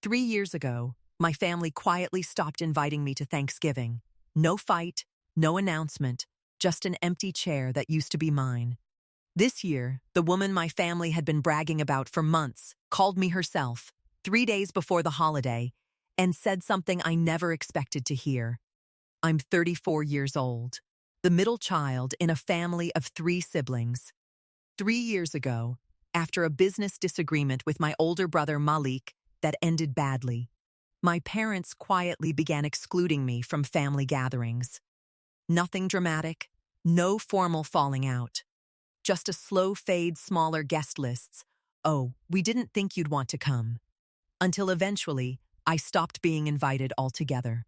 3 years ago, my family quietly stopped inviting me to Thanksgiving. No fight, no announcement, just an empty chair that used to be mine. This year, the woman my family had been bragging about for months called me herself, 3 days before the holiday, and said something I never expected to hear. I'm 34 years old, the middle child in a family of 3 siblings. 3 years ago, after a business disagreement with my older brother Malik that ended badly, my parents quietly began excluding me from family gatherings. Nothing dramatic, no formal falling out. Just a slow fade, smaller guest lists. Oh, we didn't think you'd want to come. Until eventually, I stopped being invited altogether.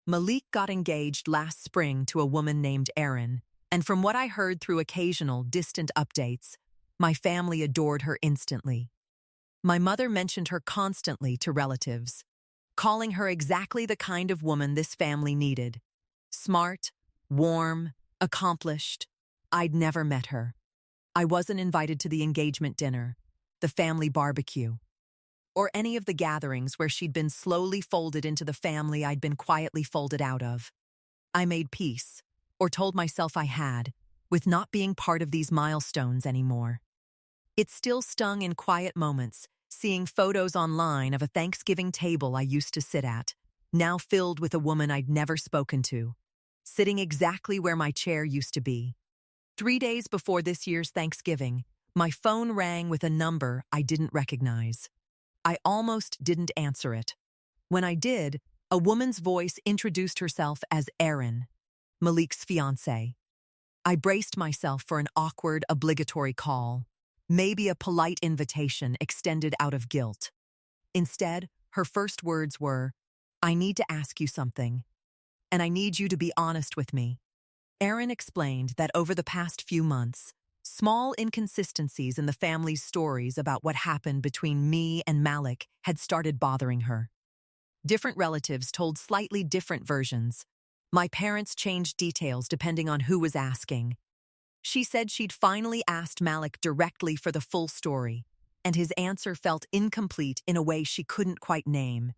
Malik got engaged last spring to a woman named Erin, and from what I heard through occasional, distant updates, my family adored her instantly. My mother mentioned her constantly to relatives, calling her exactly the kind of woman this family needed. Smart, warm, accomplished. I'd never met her. I wasn't invited to the engagement dinner, the family barbecue, or any of the gatherings where she'd been slowly folded into the family I'd been quietly folded out of. I made peace, or told myself I had, with not being part of these milestones anymore. It still stung in quiet moments, seeing photos online of a Thanksgiving table I used to sit at, now filled with a woman I'd never spoken to, sitting exactly where my chair used to be. 3 days before this year's Thanksgiving, my phone rang with a number I didn't recognize. I almost didn't answer it. When I did, a woman's voice introduced herself as Erin, Malik's fiancée. I braced myself for an awkward, obligatory call, maybe a polite invitation extended out of guilt. Instead, her first words were, "I need to ask you something, and I need you to be honest with me." Erin explained that over the past few months, small inconsistencies in the family's stories about what happened between me and Malik had started bothering her. Different relatives told slightly different versions. My parents changed details depending on who was asking. She said she'd finally asked Malik directly for the full story, and his answer felt incomplete in a way she couldn't quite name.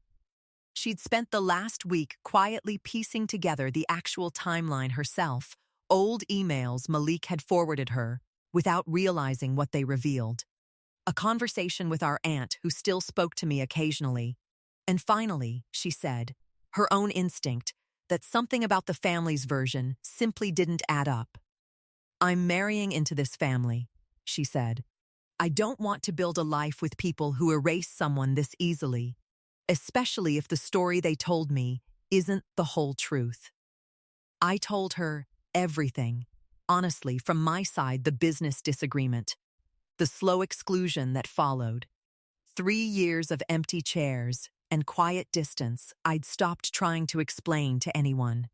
She'd spent the last week quietly piecing together the actual timeline herself, old emails Malik had forwarded her, without realizing what they revealed. A conversation with our aunt, who still spoke to me occasionally. And finally, she said, her own instinct, that something about the family's version simply didn't add up. "I'm marrying into this family," she said. "I don't want to build a life with people who erase someone this easily, especially if the story they told me isn't the whole truth." I told her everything, honestly, from my side, the business disagreement, the slow exclusion that followed, 3 years of empty chairs and quiet distance I'd stopped trying to explain to anyone.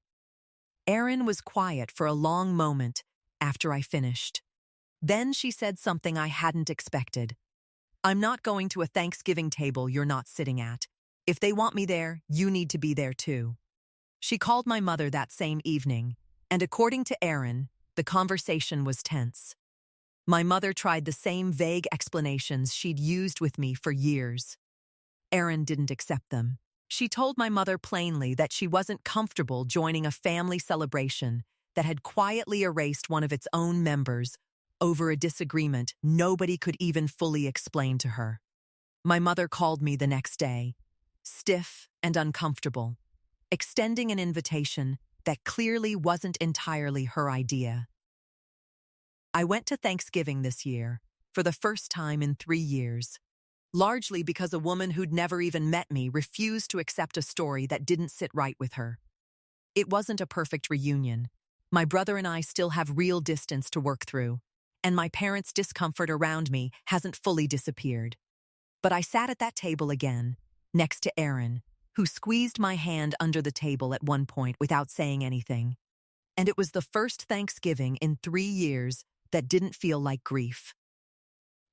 Erin was quiet for a long moment after I finished. Then she said something I hadn't expected. "I'm not going to a Thanksgiving table you're not sitting at. If they want me there, you need to be there too." She called my mother that same evening, and according to Erin, the conversation was tense. My mother tried the same vague explanations she'd used with me for years. Erin didn't accept them. She told my mother plainly that she wasn't comfortable joining a family celebration that had quietly erased one of its own members over a disagreement nobody could even fully explain to her. My mother called me the next day, stiff and uncomfortable, extending an invitation that clearly wasn't entirely her idea. I went to Thanksgiving this year, for the first time in 3 years, largely because a woman who'd never even met me refused to accept a story that didn't sit right with her. It wasn't a perfect reunion. My brother and I still have real distance to work through, and my parents' discomfort around me hasn't fully disappeared. But I sat at that table again, next to Erin, who squeezed my hand under the table at one point without saying anything. And it was the first Thanksgiving in 3 years that didn't feel like grief.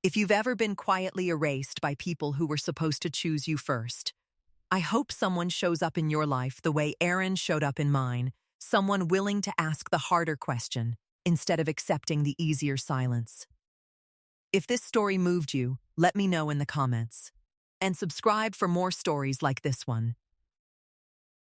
If you've ever been quietly erased by people who were supposed to choose you first, I hope someone shows up in your life the way Erin showed up in mine, someone willing to ask the harder question instead of accepting the easier silence. If this story moved you, let me know in the comments. and subscribe for more stories like this one.